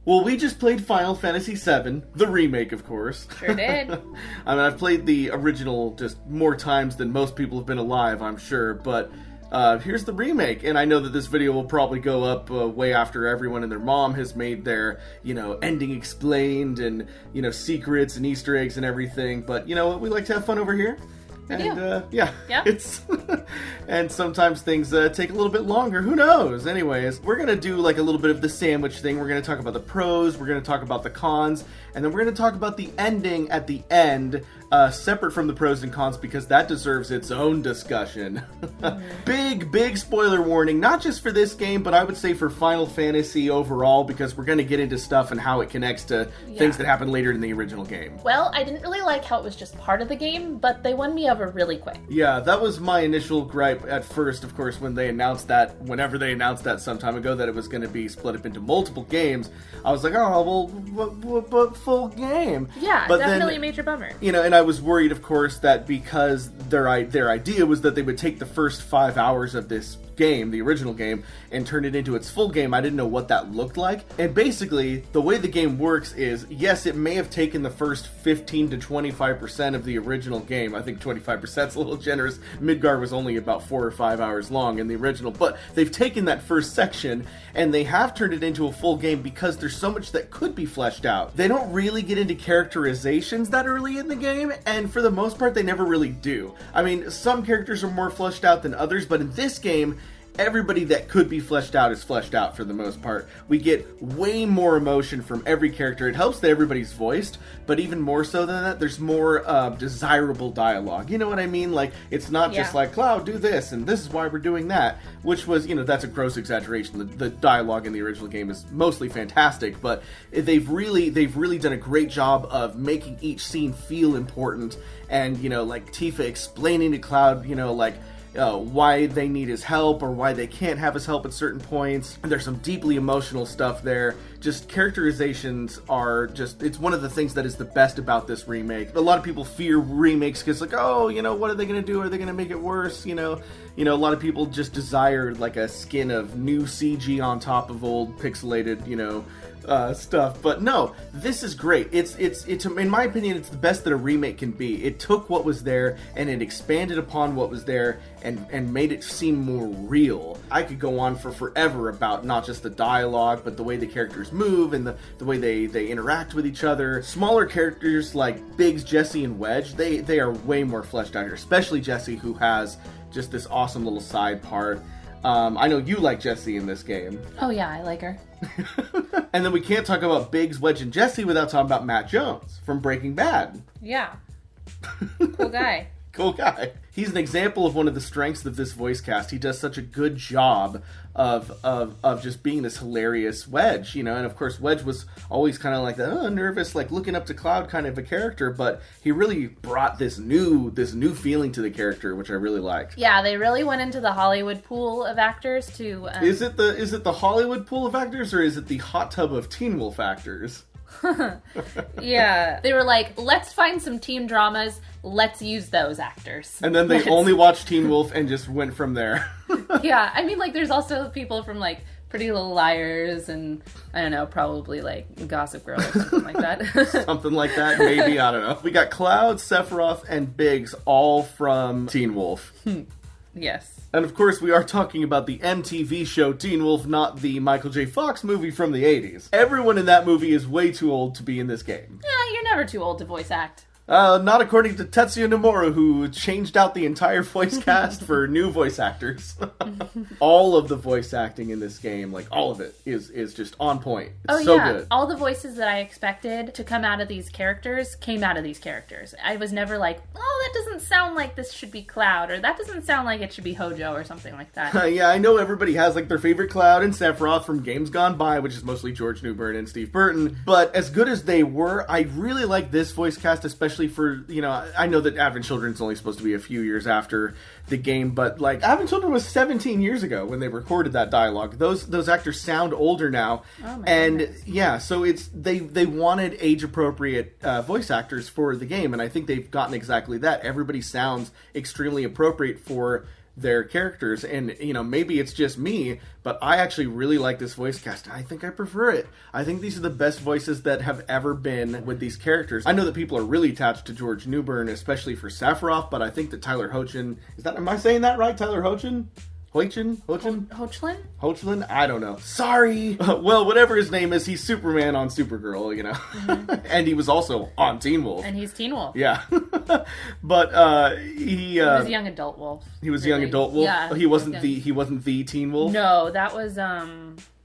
Well, we just played Final Fantasy VII, the remake, of course. Sure did. I mean, I've played the original just more times than most people have been alive, I'm sure, but here's the remake. And I know that this video will probably go up way after everyone and their mom has made their, ending explained and, secrets and Easter eggs and everything. But you know what? We like to have fun over here. And, yeah. It's and sometimes things take a little bit longer. Who knows? Anyways, we're going to do like a little bit of the sandwich thing. We're going to talk about the pros. We're going to talk about the cons. And then we're going to talk about the ending at the end, separate from the pros and cons, because that deserves its own discussion. Big spoiler warning, not just for this game, but I would say for Final Fantasy overall, because we're going to get into stuff and how it connects to things that happen later in the original game. Well, I didn't really like how it was just part of the game, but they won me over really quick. Yeah, that was my initial gripe at first, of course, when they announced that, whenever they announced that some time ago, that it was going to be split up into multiple games. I was like, oh, well, but full game. Yeah, but definitely then, a major bummer. And I was worried, of course, that because their idea was that they would take the first 5 hours of this game, the original game, and turn it into its full game. I didn't know what that looked like. And basically, the way the game works is, yes, it may have taken the first 15 to 25% of the original game. I think 25% is a little generous. Midgar was only about 4 or 5 hours long in the original, but they've taken that first section and they have turned it into a full game because there's so much that could be fleshed out. They don't really get into characterizations that early in the game, and for the most part, they never really do. I mean, some characters are more fleshed out than others, but in this game, everybody that could be fleshed out is fleshed out for the most part. We get way more emotion from every character. It helps that everybody's voiced, but even more so than that, there's more desirable dialogue. You know what I mean? Like, it's not just like, Cloud, do this, and this is why we're doing that, which was, that's a gross exaggeration. The dialogue in the original game is mostly fantastic, but they've really done a great job of making each scene feel important, and, like Tifa explaining to Cloud, why they need his help or why they can't have his help at certain points. There's some deeply emotional stuff there. Just characterizations are it's one of the things that is the best about this remake. A lot of people fear remakes because what are they going to do? Are they going to make it worse? A lot of people just desire like a skin of new CG on top of old pixelated, stuff. But no, this is great. It's in my opinion, it's the best that a remake can be. It took what was there and it expanded upon what was there and made it seem more real. I could go on for forever about not just the dialogue, but the way the characters move and the way they interact with each other. Smaller characters like Biggs, Jesse, and Wedge, they are way more fleshed out here, especially Jesse, who has just this awesome little side part. I know you like Jessie in this game. Oh yeah, I like her. And then we can't talk about Biggs, Wedge, and Jesse without talking about Matt Jones from Breaking Bad. Yeah. Cool guy. Cool guy. He's an example of one of the strengths of this voice cast. He does such a good job of just being this hilarious Wedge, and of course Wedge was always kind of like that nervous, like looking up to Cloud kind of a character, but he really brought this new feeling to the character, which I really liked. Yeah, they really went into the Hollywood pool of actors to Is it the Hollywood pool of actors, or is it the hot tub of Teen Wolf actors? Yeah, they were like, let's find some teen dramas, let's use those actors. And then they only watched Teen Wolf and just went from there. Yeah, I mean, like, there's also people from, like, Pretty Little Liars and, I don't know, probably, like, Gossip Girl or something like that. Something like that, maybe, I don't know. We got Cloud, Sephiroth, and Biggs all from Teen Wolf. Yes. And of course, we are talking about the MTV show Teen Wolf, not the Michael J. Fox movie from the 80s. Everyone in that movie is way too old to be in this game. Yeah, you're never too old to voice act. Not according to Tetsuya Nomura, who changed out the entire voice cast for new voice actors. All of the voice acting in this game, like all of it, is just on point. It's so good. All the voices that I expected to come out of these characters came out of these characters. I was never like, oh, that doesn't sound like this should be Cloud, or that doesn't sound like it should be Hojo, or something like that. Yeah, I know everybody has like their favorite Cloud and Sephiroth from games gone by, which is mostly George Newbern and Steve Burton. But as good as they were, I really like this voice cast, especially for, I know that Advent Children's only supposed to be a few years after the game, but like Advent Children was 17 years ago when they recorded that dialogue. Those actors sound older now. Oh my goodness. Yeah, so it's they wanted age appropriate voice actors for the game, and I think they've gotten exactly that. Everybody sounds extremely appropriate for their characters. And, maybe it's just me, but I actually really like this voice cast. I think I prefer it. I think these are the best voices that have ever been with these characters. I know that people are really attached to George Newbern, especially for Sephiroth, but I think that Tyler Hoechlin, am I saying that right? Tyler Hoechlin? Hoechlin? I don't know. Sorry. Well, whatever his name is, he's Superman on Supergirl, Mm-hmm. And he was also on Teen Wolf. And he's Teen Wolf. Yeah. But he was young adult wolf. He was young adult wolf. Yeah. He wasn't the Teen Wolf. No, that was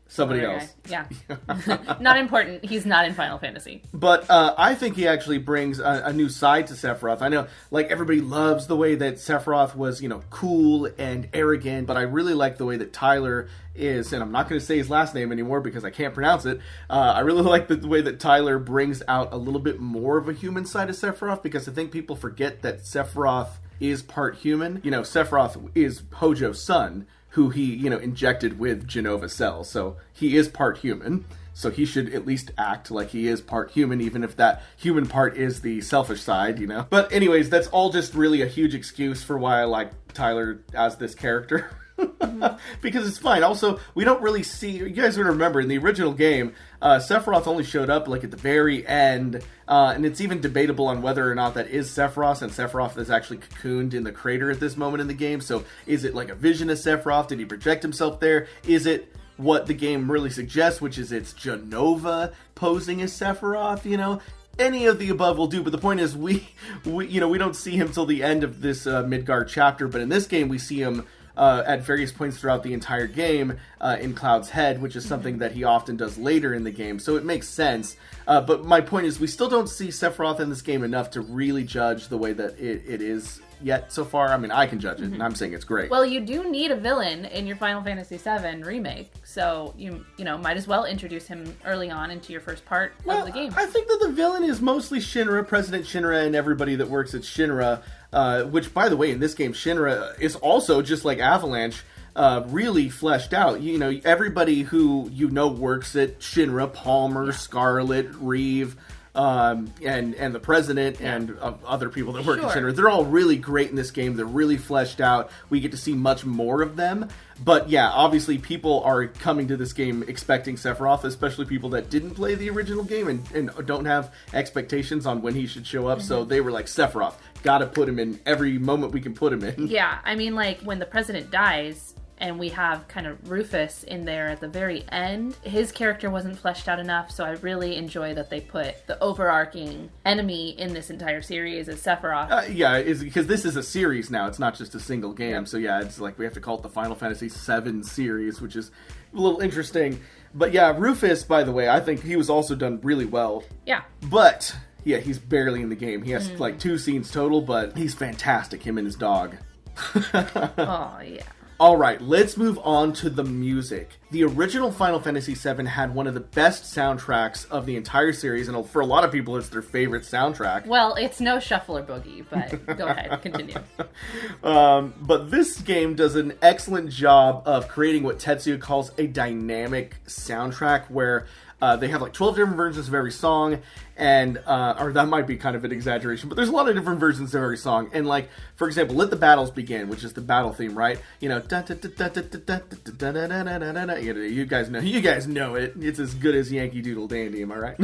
somebody else. Guy. Yeah. Not important. He's not in Final Fantasy. But I think he actually brings a new side to Sephiroth. I know, everybody loves the way that Sephiroth was, cool and arrogant, but I really like the way that Tyler is, and I'm not going to say his last name anymore because I can't pronounce it. I really like the way that Tyler brings out a little bit more of a human side of Sephiroth, because I think people forget that Sephiroth is part human. Sephiroth is Hojo's son, who he, injected with Genova cells. So he is part human. So he should at least act like he is part human, even if that human part is the selfish side, But anyways, that's all just really a huge excuse for why I like Tyler as this character. Mm-hmm. Because it's fine. Also, we don't really see... You guys would remember, in the original game, Sephiroth only showed up at the very end, and it's even debatable on whether or not that is Sephiroth, and Sephiroth is actually cocooned in the crater at this moment in the game. So is it a vision of Sephiroth? Did he project himself there? Is it what the game really suggests, which is it's Genova posing as Sephiroth, Any of the above will do, but the point is we don't see him till the end of this Midgard chapter, but in this game we see him at various points throughout the entire game in Cloud's head, which is something that he often does later in the game, so it makes sense. But my point is, we still don't see Sephiroth in this game enough to really judge the way that it is yet so far. I mean, I can judge it, and I'm saying it's great. Well, you do need a villain in your Final Fantasy VII Remake, so you might as well introduce him early on into your first part of the game. I think that the villain is mostly Shinra, President Shinra, and everybody that works at Shinra, which, by the way, in this game, Shinra is also, just like Avalanche, really fleshed out. Everybody who works at Shinra, Palmer, Scarlet, Reeve, and the president and other people that work at Shinra, they're all really great in this game. They're really fleshed out. We get to see much more of them. But yeah, obviously people are coming to this game expecting Sephiroth, especially people that didn't play the original game and don't have expectations on when he should show up. Mm-hmm. So they were like, Sephiroth, gotta put him in every moment we can put him in. Yeah, I mean, when the president dies, and we have kind of Rufus in there at the very end, his character wasn't fleshed out enough, so I really enjoy that they put the overarching enemy in this entire series as Sephiroth. Yeah, because this is a series now, it's not just a single game, yeah. So yeah, it's we have to call it the Final Fantasy VII series, which is a little interesting. But yeah, Rufus, by the way, I think he was also done really well. Yeah. But, yeah, he's barely in the game. He has 2 scenes total, but he's fantastic, him and his dog. Oh, yeah. Alright, let's move on to the music. The original Final Fantasy VII had one of the best soundtracks of the entire series, and for a lot of people it's their favorite soundtrack. Well, it's no Shuffler Boogie, but go ahead, continue. But this game does an excellent job of creating what Tetsuya calls a dynamic soundtrack, where they have 12 different versions of every song, and or that might be kind of an exaggeration, but there's a lot of different versions of every song. And for example, Let the Battles Begin, which is the battle theme, right? You guys know it. It's as good as Yankee Doodle Dandy, am I right?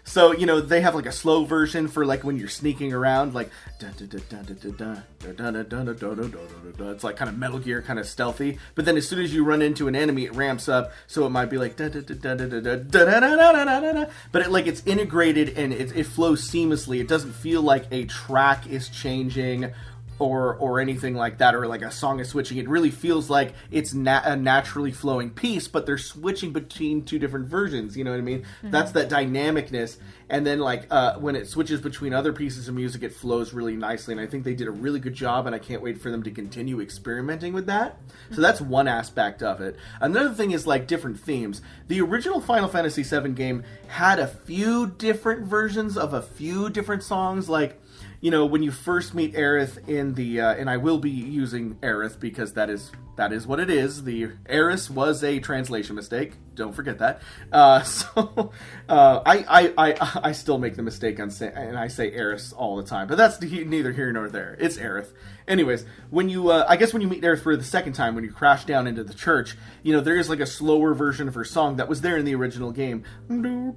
So they have a slow version for when you're sneaking around, it's kind of Metal Gear, kind of stealthy. But then as soon as you run into an enemy, it ramps up, so it might be but it's integrated and it flows seamlessly. It doesn't feel like a track is changing or anything like that, or a song is switching. It really feels like it's a naturally flowing piece, but they're switching between 2 different versions, you know what I mean? Mm-hmm. That's that dynamicness. And then when it switches between other pieces of music, it flows really nicely, and I think they did a really good job, and I can't wait for them to continue experimenting with that. So that's one aspect of it. Another thing is different themes. The original Final Fantasy VII game had a few different versions of a few different songs, when you first meet Aerith in the, and I will be using Aerith because that is what it is. The Aerith was a translation mistake. Don't forget that. I still make the mistake and I say Aerith all the time, but that's neither here nor there. It's Aerith. Anyways, when you, I guess when you meet Aerith for the second time, when you crash down into the church, there is like a slower version of her song that was there in the original game. I'm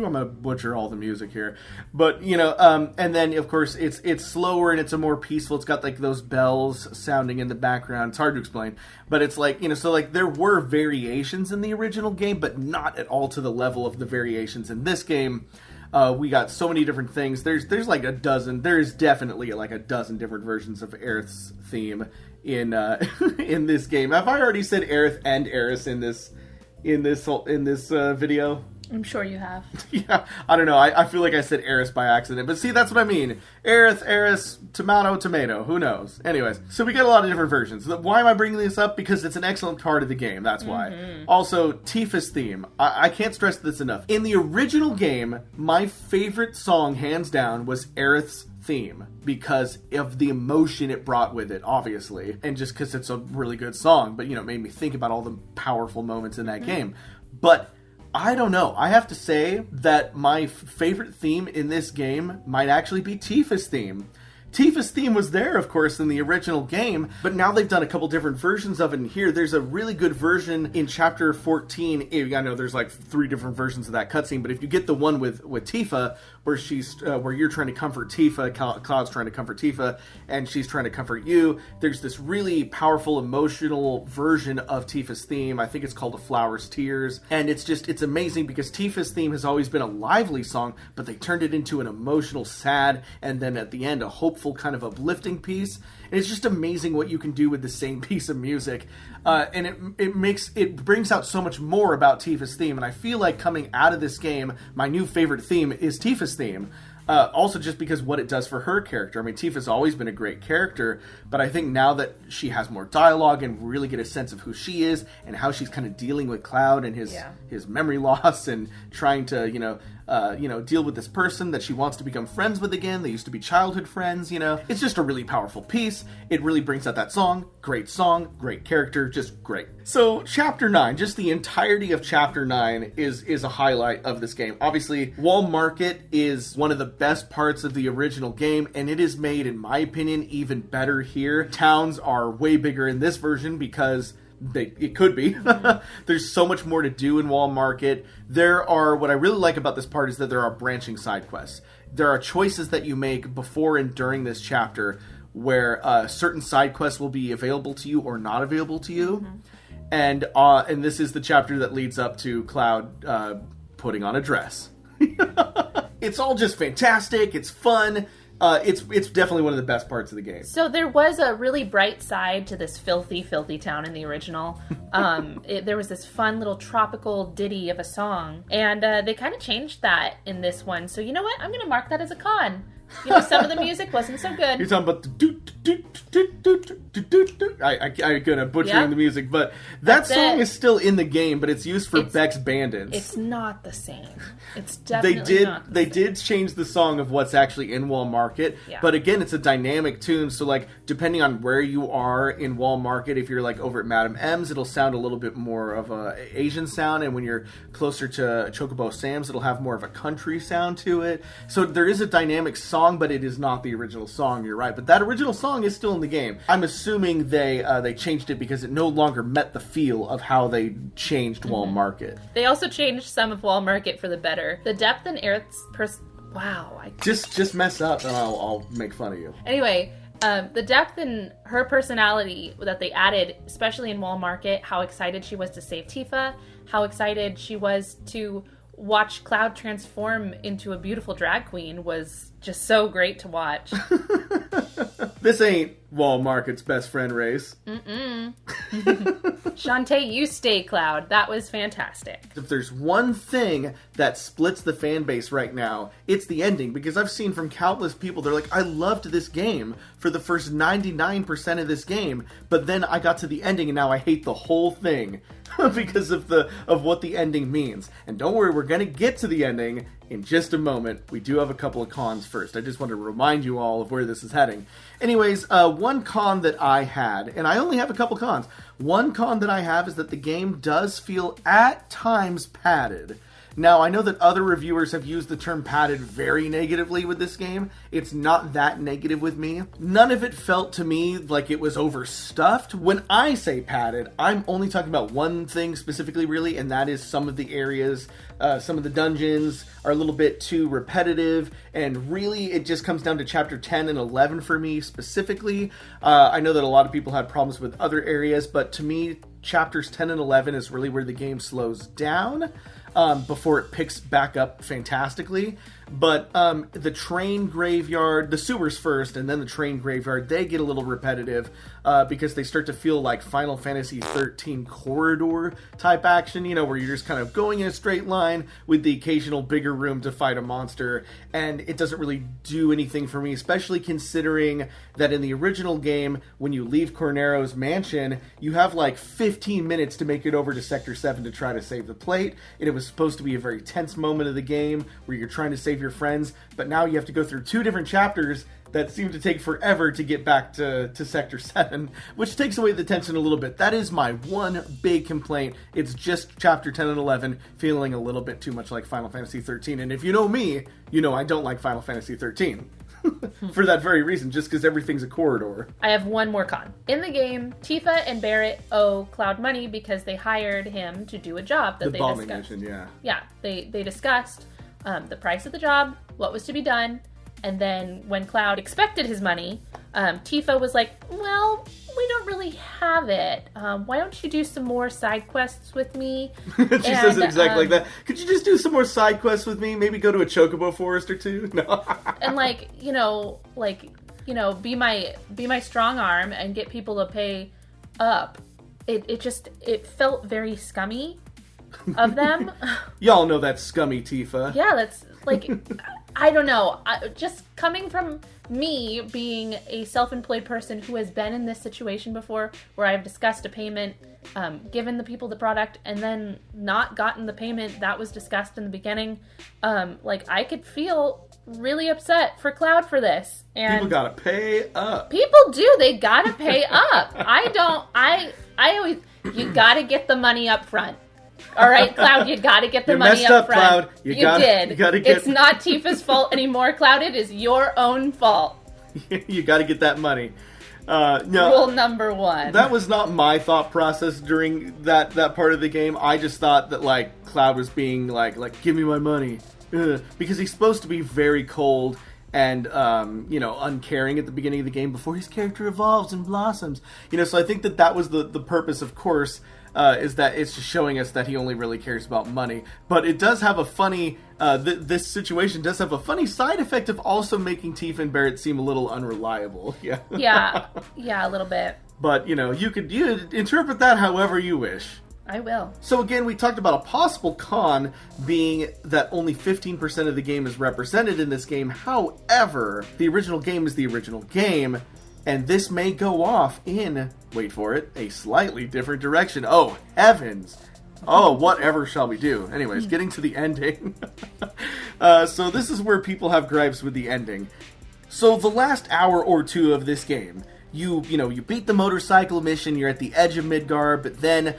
gonna butcher all the music here, but and then of course it's slower and it's a more peaceful. It's got like those bells sounding in the background. It's hard to explain, but it's like so like there were variations in the original game, but not at all to the level of the variations in this game. We got so many different things. There's like a dozen. There's definitely like a dozen different versions of Aerith's theme in in this game. Have I already said Aerith and Aerith in this video? I'm sure you have. Yeah, I don't know. I feel like I said Aerith by accident. But see, that's what I mean. Aerith, tomato. Who knows? Anyways, so we got a lot of different versions. Why am I bringing this up? Because it's an excellent part of the game. That's why. Mm-hmm. Also, Tifa's theme. I can't stress this enough. In the original game, my favorite song, hands down, was Aerith's theme because of the emotion it brought with it, obviously. And just because it's a really good song. But, it made me think about all the powerful moments in that game. But I don't know. I have to say that my favorite theme in this game might actually be Tifa's theme. Tifa's theme was there, of course, in the original game, but now they've done a couple different versions of it in here. There's a really good version in Chapter 14. I know there's like 3 different versions of that cutscene, but if you get the one with Tifa, where you're trying to comfort Tifa, Cloud's trying to comfort Tifa, and she's trying to comfort you, there's this really powerful, emotional version of Tifa's theme. I think it's called A Flower's Tears, and it's amazing because Tifa's theme has always been a lively song, but they turned it into an emotional, sad, and then at the end, a hopeful kind of uplifting piece. And it's just amazing what you can do with the same piece of music, and it brings out so much more about Tifa's theme. And I feel like coming out of this game, my new favorite theme is Tifa's theme. Also just because what it does for her character. I mean, Tifa's always been a great character, but I think now that she has more dialogue and really get a sense of who she is and how she's kind of dealing with Cloud and his memory loss and trying to, deal with this person that she wants to become friends with again. They used to be childhood friends, It's just a really powerful piece. It really brings out that song, great character, just great. So, Chapter 9, just the entirety of Chapter 9 is a highlight of this game. Obviously, Wall Market is one of the best parts of the original game, and it is made, in my opinion, even better here. Towns are way bigger in this version because it could be. There's so much more to do in Wall Market. What I really like about this part is that there are branching side quests. There are choices that you make before and during this chapter where certain side quests will be available to you or not available to you. Mm-hmm. And this is the chapter that leads up to Cloud putting on a dress. It's all just fantastic. It's fun. It's definitely one of the best parts of the game. So there was a really bright side to this filthy town in the original. There was this fun little tropical ditty of a song, and they kind of changed that in this one. So you know what? I'm going to mark that as a con. Some of the music wasn't so good. You're talking about the I'm gonna butchering the music, but that song is still in the game, but it's used for Beck's Bandits. It's not the same. It's definitely not the same. They did change the song of what's actually in Wall Market, but again, it's a dynamic tune, so like depending on where you are in Wall Market, if you're like over at Madame M's, it'll sound a little bit more of a Asian sound, and when you're closer to Chocobo Sam's, it'll have more of a country sound to it. So there is a dynamic song, but it is not the original song, you're right. But that original song is still in the game. I'm assuming they changed it because it no longer met the feel of how they changed Wall Market. They also changed some of Wall Market for the better. The depth in Aerith's wow. Just mess up and I'll make fun of you. Anyway, the depth in her personality that they added, especially in Wall Market, how excited she was to save Tifa, how excited she was to watch Cloud transform into a beautiful drag queen was just so great to watch. This ain't Wall Market's best friend race. Shantae, you stay, Cloud. That was fantastic. If there's one thing that splits the fan base right now, it's the ending. Because I've seen from countless people, they're like, I loved this game for the first 99% of this game, but then I got to the ending and now I hate the whole thing because of what the ending means. And don't worry, we're going to get to the ending in just a moment. We do have a couple of cons first. I just want to remind you all of where this is heading. Anyways, one con that I had, and I only have a couple cons. One con that I have is that the game does feel at times padded. Now, I know that other reviewers have used the term padded very negatively with this game. It's not that negative with me. None of it felt to me like it was overstuffed. When I say padded, I'm only talking about one thing specifically, really, and that is some of the areas, some of the dungeons are a little bit too repetitive, and really it just comes down to chapter 10 and 11 for me specifically. I know that a lot of people had problems with other areas, but to me, chapters 10 and 11 is really where the game slows down. Before it picks back up fantastically. But the train graveyard, the sewers first, and then the train graveyard, they get a little repetitive because they start to feel like Final Fantasy 13 corridor type action, you know, where you're just kind of going in a straight line with the occasional bigger room to fight a monster, and it doesn't really do anything for me, especially considering that in the original game, when you leave Cornero's mansion, you have like 15 minutes to make it over to Sector 7 to try to save the plate, and it was supposed to be a very tense moment of the game where you're trying to save your friends, but now you have to go through 2 different chapters that seem to take forever to get back to Sector 7, which takes away the tension a little bit. That is my one big complaint. It's just Chapter 10 and 11 feeling a little bit too much like Final Fantasy 13, and if you know me, you know I don't like Final Fantasy 13. For that very reason, just because everything's a corridor. I have one more con. In the game, Tifa and Barrett owe Cloud money because they hired him to do a job that they discussed. The bombing mission, yeah. Yeah, they discussed the price of the job, what was to be done, and then when Cloud expected his money, Tifa was like, well, we don't really have it. Why don't you do some more side quests with me? She says it exactly like that. Could you just do some more side quests with me? Maybe go to a chocobo forest or two? No. And be my strong arm and get people to pay up. It felt very scummy of them. Y'all know that's scummy, Tifa. Yeah, that's like, I don't know. Just coming from me being a self-employed person who has been in this situation before where I've discussed a payment, given the people the product, and then not gotten the payment that was discussed in the beginning, I could feel really upset for Cloud for this. And people gotta pay up. People do. They gotta pay up. I always, you gotta get the money up front. All right, Cloud, you gotta get the money up front. Cloud. You did. It's not Tifa's fault anymore, Cloud. It is your own fault. You gotta get that money. No, rule number 1. That was not my thought process during that part of the game. I just thought that, Cloud was being like, give me my money. Because he's supposed to be very cold and, uncaring at the beginning of the game before his character evolves and blossoms. So I think that was the purpose, of course, is that it's just showing us that he only really cares about money. But it does have a funny, this situation does have a funny side effect of also making Tifa and Barrett seem a little unreliable. Yeah. Yeah, a little bit. But, you interpret that however you wish. I will. So again, we talked about a possible con being that only 15% of the game is represented in this game. However, the original game is the original game, and this may go off in, wait for it, a slightly different direction. Oh, heavens. Oh, whatever shall we do? Anyways, getting to the ending. So this is where people have gripes with the ending. So the last hour or 2 of this game, you beat the motorcycle mission, you're at the edge of Midgar, but then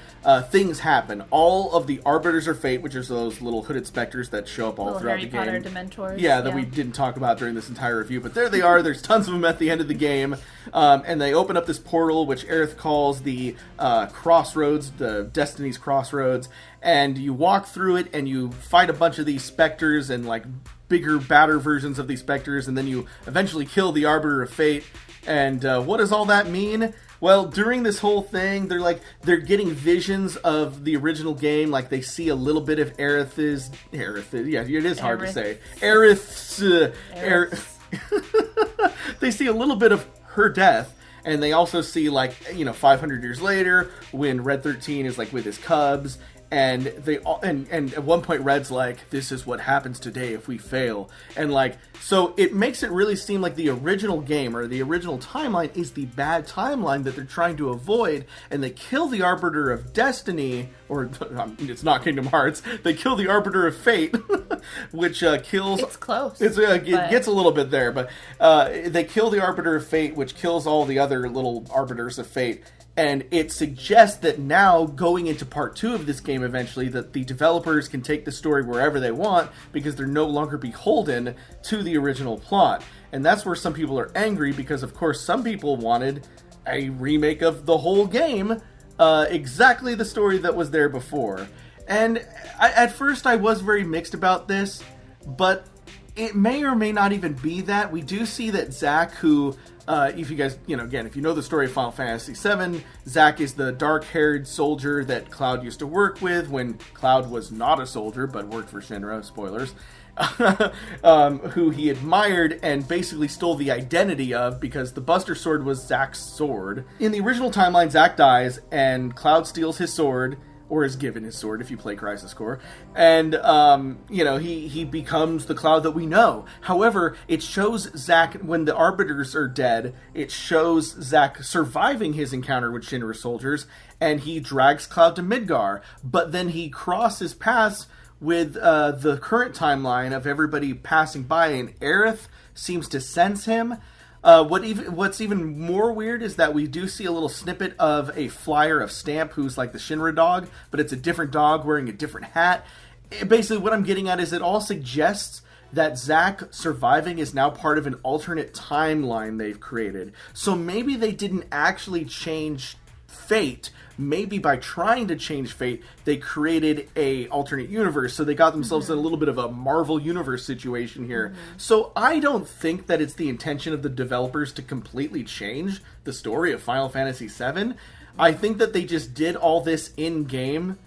things happen. All of the Arbiters of Fate, which are those little hooded specters that show up all throughout the game. Harry Potter Dementors. Yeah, that we didn't talk about during this entire review, but there they are. There's tons of them at the end of the game, and they open up this portal, which Aerith calls the Crossroads, the Destiny's Crossroads, and you walk through it, and you fight a bunch of these specters, and bigger, badder versions of these specters, and then you eventually kill the Arbiter of Fate. And what does all that mean? Well, during this whole thing, they're getting visions of the original game. They see a little bit of Aerith's. Yeah, it is hard to say. Aerith's. They see a little bit of her death. And they also see, 500 years later, when Red 13 is, with his cubs. And and at one point Red's like, this is what happens today if we fail. And so it makes it really seem like the original game or the original timeline is the bad timeline that they're trying to avoid. And they kill the Arbiter of Destiny, or it's not Kingdom Hearts, they kill the Arbiter of Fate. which kills... It's close. It gets a little bit there, but they kill the Arbiter of Fate, which kills all the other little Arbiters of Fate. And it suggests that now, going into part 2 of this game eventually, that the developers can take the story wherever they want because they're no longer beholden to the original plot. And that's where some people are angry because, of course, some people wanted a remake of the whole game, exactly the story that was there before. And at first I was very mixed about this, but it may or may not even be that. We do see that Zack, who... if you guys, again, if you know the story of Final Fantasy VII, Zack is the dark-haired soldier that Cloud used to work with when Cloud was not a soldier, but worked for Shinra, spoilers, who he admired and basically stole the identity of because the Buster Sword was Zack's sword. In the original timeline, Zack dies and Cloud steals his sword, or is given his sword if you play Crisis Core, and, he becomes the Cloud that we know. However, it shows Zack, when the Arbiters are dead, it shows Zack surviving his encounter with Shinra soldiers, and he drags Cloud to Midgar, but then he crosses paths with the current timeline of everybody passing by, and Aerith seems to sense him. What's even more weird is that we do see a little snippet of a flyer of Stamp, who's like the Shinra dog, but it's a different dog wearing a different hat. Basically, what I'm getting at is it all suggests that Zack surviving is now part of an alternate timeline they've created. So maybe they didn't actually change fate. Maybe by trying to change fate, they created a alternate universe, so they got themselves in a little bit of a Marvel Universe situation here. So I don't think that it's the intention of the developers to completely change the story of Final Fantasy VII. I think that they just did all this in-game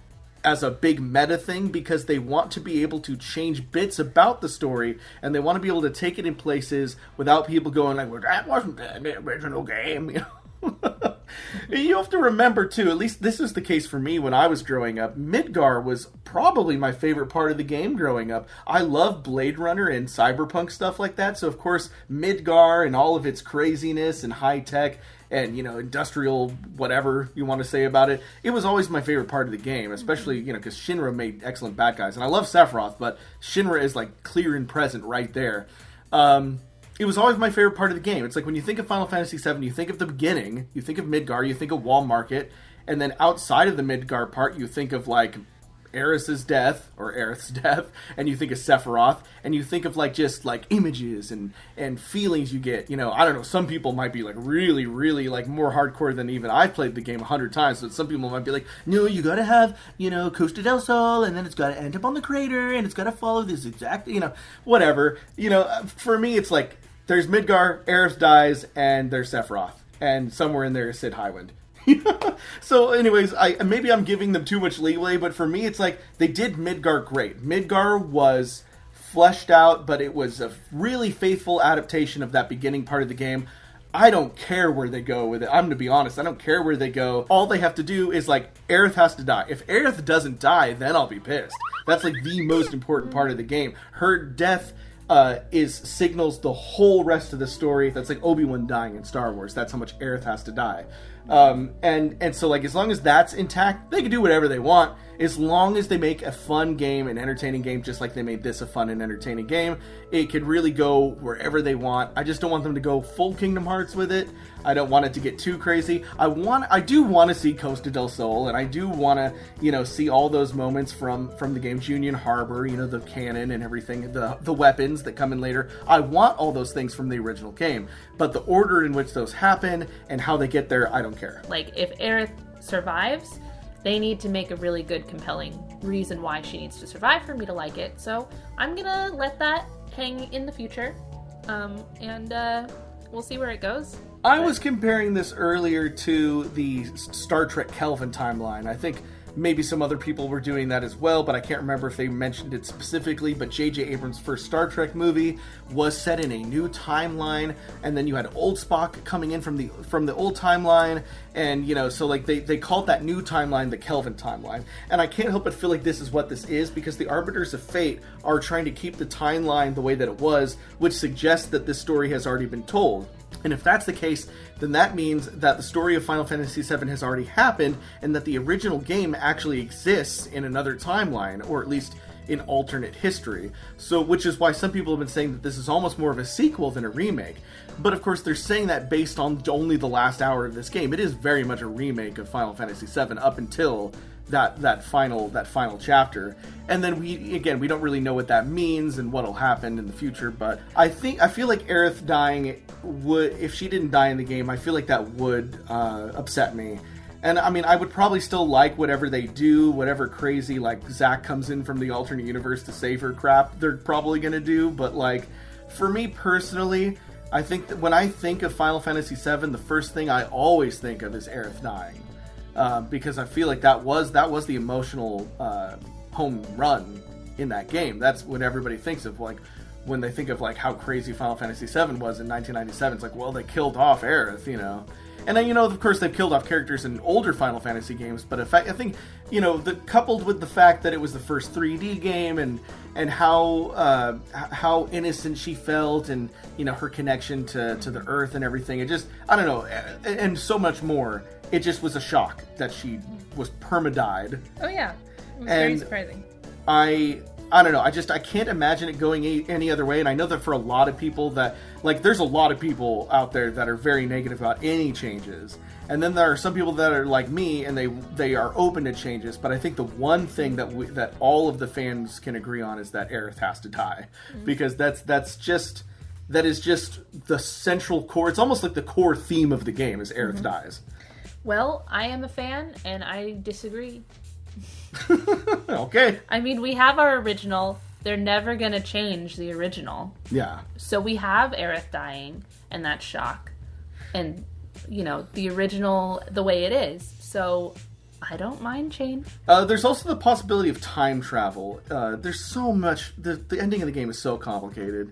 as a big meta thing because they want to be able to change bits about the story, and they want to be able to take it in places without people going like, well, that wasn't the original game, You have to remember, too, at least this is the case for me when I was growing up, Midgar was probably my favorite part of the game growing up. I love Blade Runner and cyberpunk stuff like that, so of course Midgar and all of its craziness and high-tech and, industrial whatever you want to say about it, it was always my favorite part of the game, especially, because Shinra made excellent bad guys. And I love Sephiroth, but Shinra is, clear and present right there. It was always my favorite part of the game. It's like when you think of Final Fantasy VII, you think of the beginning, you think of Midgar, you think of Wall Market, and then outside of the Midgar part, you think of, Aerith's death, and you think of Sephiroth, and you think of, just, images and feelings you get. I don't know, some people might be, really, really, more hardcore than even I've played the game 100 times, so some people might be like, no, you gotta have, Costa del Sol, and then it's gotta end up on the crater, and it's gotta follow this exact, whatever. For me, it's there's Midgar, Aerith dies, and there's Sephiroth, and somewhere in there is Sid Highwind. So anyways, maybe I'm giving them too much leeway, but for me it's they did Midgar great. Midgar was fleshed out, but it was a really faithful adaptation of that beginning part of the game. I don't care where they go with it. I'm gonna be honest, I don't care where they go. All they have to do is Aerith has to die. If Aerith doesn't die, then I'll be pissed. That's the most important part of the game. Her death signals the whole rest of the story. That's like Obi-Wan dying in Star Wars. That's how much Aerith has to die. And so as long as that's intact, they can do whatever they want, as long as they make a fun game, an entertaining game, just like they made this a fun and entertaining game. It could really go wherever they want. I just don't want them to go full Kingdom Hearts with it. I don't want it to get too crazy. I do want to see Costa del Sol, and I do want to, see all those moments from the game's Union Harbor, the cannon and everything, the weapons that come in later. I want all those things from the original game, but the order in which those happen and how they get there, I don't care. If Aerith survives, they need to make a really good, compelling reason why she needs to survive for me to like it. So I'm gonna let that hang in the future, and we'll see where it goes. I was comparing this earlier to the Star Trek Kelvin timeline. I think maybe some other people were doing that as well, but I can't remember if they mentioned it specifically. But J.J. Abrams' first Star Trek movie was set in a new timeline, and then you had old Spock coming in from the old timeline, and so they called that new timeline the Kelvin timeline. And I can't help but feel like this is what this is, because the Arbiters of Fate are trying to keep the timeline the way that it was, which suggests that this story has already been told. And if that's the case, then that means that the story of Final Fantasy VII has already happened, and that the original game actually exists in another timeline, or at least in alternate history. So, which is why some people have been saying that this is almost more of a sequel than a remake. But of course, they're saying that based on only the last hour of this game. It is very much a remake of Final Fantasy VII up until that final chapter. And then we don't really know what that means and what'll happen in the future. But I feel like Aerith dying would, if she didn't die in the game, I feel like that would upset me. And I mean, I would probably still like whatever they do, whatever crazy, like, Zack comes in from the alternate universe to save her crap they're probably gonna do. But, like, for me personally, I think that when I think of Final Fantasy VII, the first thing I always think of is Aerith dying. Because I feel like that was the emotional home run in that game. That's what everybody thinks of, like, when they think of, like, how crazy Final Fantasy VII was in 1997. It's like, well, they killed off Aerith, you know. And then, you know, of course, they've killed off characters in older Final Fantasy games, but I think, you know, coupled with the fact that it was the first 3D game and how innocent she felt, and, you know, her connection to the Earth and everything, it just, I don't know, and so much more, it just was a shock that she was perma-died. Oh, yeah. It was very surprising. I don't know. I can't imagine it going any other way. And I know that for a lot of people that, like, there's a lot of people out there that are very negative about any changes. And then there are some people that are like me and they are open to changes. But I think the one thing that all of the fans can agree on is that Aerith has to die. Mm-hmm. Because that is just the central core. It's almost like the core theme of the game is Aerith dies. Well, I am a fan and I disagree. Okay. I mean, we have our original. They're never going to change the original. Yeah. So we have Aerith dying, and that's shock. And, you know, the original, the way it is. So I don't mind change. There's also the possibility of time travel. There's so much... The ending of the game is so complicated.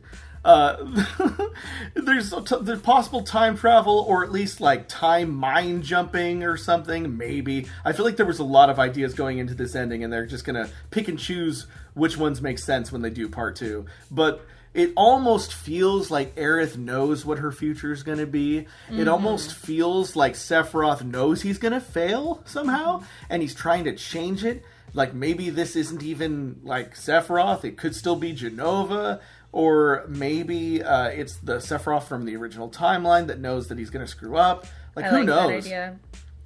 There's possible time travel, or at least like time mind jumping or something, maybe. I feel like there was a lot of ideas going into this ending, and they're just gonna pick and choose which ones make sense when they do part 2. But it almost feels like Aerith knows what her future is gonna be. Mm-hmm. It almost feels like Sephiroth knows he's gonna fail somehow, and he's trying to change it. Like, maybe this isn't even like Sephiroth, it could still be Jenova. Or maybe it's the Sephiroth from the original timeline that knows that he's going to screw up. Like, who knows? That idea.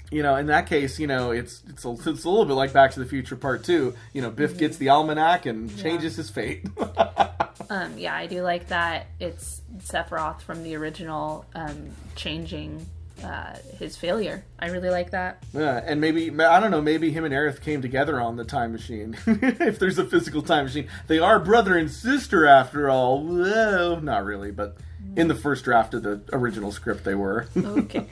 You know, in that case, you know, it's a little bit like Back to the Future Part 2. You know, Biff gets the almanac and changes his fate. Yeah, I do like that it's Sephiroth from the original changing his failure. I really like that. Yeah, and maybe, I don't know, maybe him and Aerith came together on the time machine. If there's a physical time machine. They are brother and sister after all. Whoa, not really, but in the first draft of the original script they were. Okay.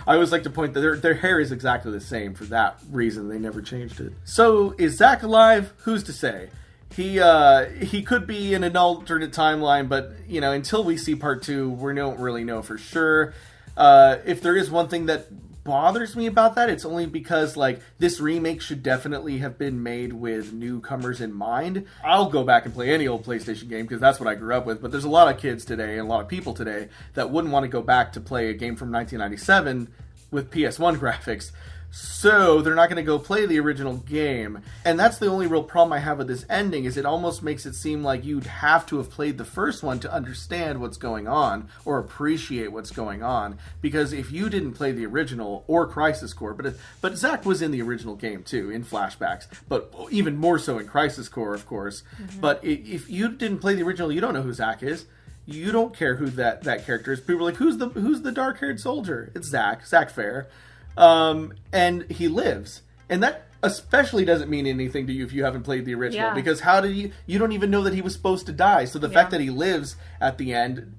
I always like to point that their hair is exactly the same. For that reason, they never changed it. So, is Zack alive? Who's to say? He could be in an alternate timeline, but, you know, until we see part 2, we don't really know for sure. If there is one thing that bothers me about that, it's only because, like, this remake should definitely have been made with newcomers in mind. I'll go back and play any old PlayStation game because that's what I grew up with, but there's a lot of kids today and a lot of people today that wouldn't want to go back to play a game from 1997 with PS1 graphics. So they're not going to go play the original game. And that's the only real problem I have with this ending, is it almost makes it seem like you'd have to have played the first one to understand what's going on or appreciate what's going on. Because if you didn't play the original or Crisis Core, but Zack was in the original game too, in flashbacks, but even more so in Crisis Core, of course. Mm-hmm. But if you didn't play the original, you don't know who Zack is. You don't care who that character is. People are like, who's the dark-haired soldier? It's Zack Fair. And he lives. And that especially doesn't mean anything to you if you haven't played the original. Yeah. Because how did you don't even know that he was supposed to die. So the fact that he lives at the end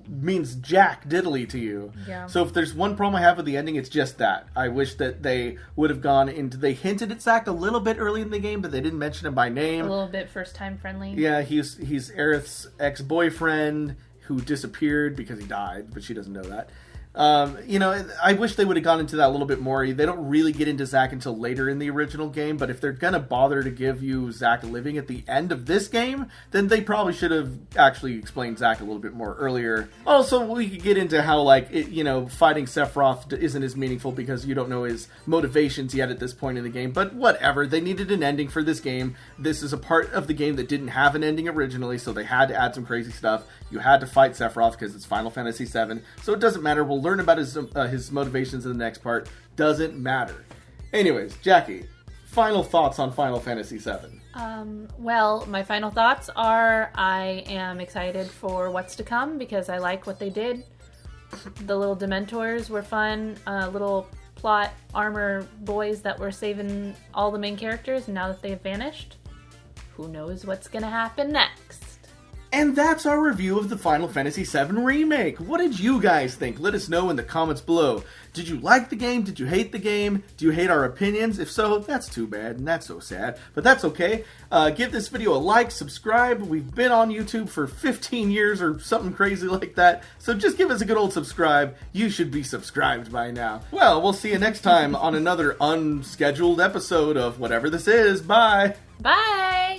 means jack diddly to you. Yeah. So if there's one problem I have with the ending, it's just that. I wish that they would have gone into... They hinted at Zack a little bit early in the game, but they didn't mention him by name. A little bit first-time friendly. Yeah, he's Aerith's ex-boyfriend who disappeared because he died, but she doesn't know that. I wish they would have gone into that a little bit more. They don't really get into Zack until later in the original game, but if they're gonna bother to give you Zack living at the end of this game, then they probably should have actually explained Zack a little bit more earlier. Also, we could get into how, fighting Sephiroth isn't as meaningful because you don't know his motivations yet at this point in the game, but whatever. They needed an ending for this game. This is a part of the game that didn't have an ending originally, so they had to add some crazy stuff. You had to fight Sephiroth because it's Final Fantasy VII, so it doesn't matter. We'll learn about his motivations in the next part. Doesn't matter. Anyways, Jackie, final thoughts on Final Fantasy VII. Well, my final thoughts are I am excited for what's to come because I like what they did. The little Dementors were fun, little plot armor boys that were saving all the main characters, and now that they've vanished, who knows what's gonna happen next. And that's our review of the Final Fantasy VII Remake. What did you guys think? Let us know in the comments below. Did you like the game? Did you hate the game? Do you hate our opinions? If so, that's too bad, and that's so sad. But that's okay. Give this video a like, subscribe. We've been on YouTube for 15 years or something crazy like that. So just give us a good old subscribe. You should be subscribed by now. Well, we'll see you next time on another unscheduled episode of whatever this is. Bye! Bye!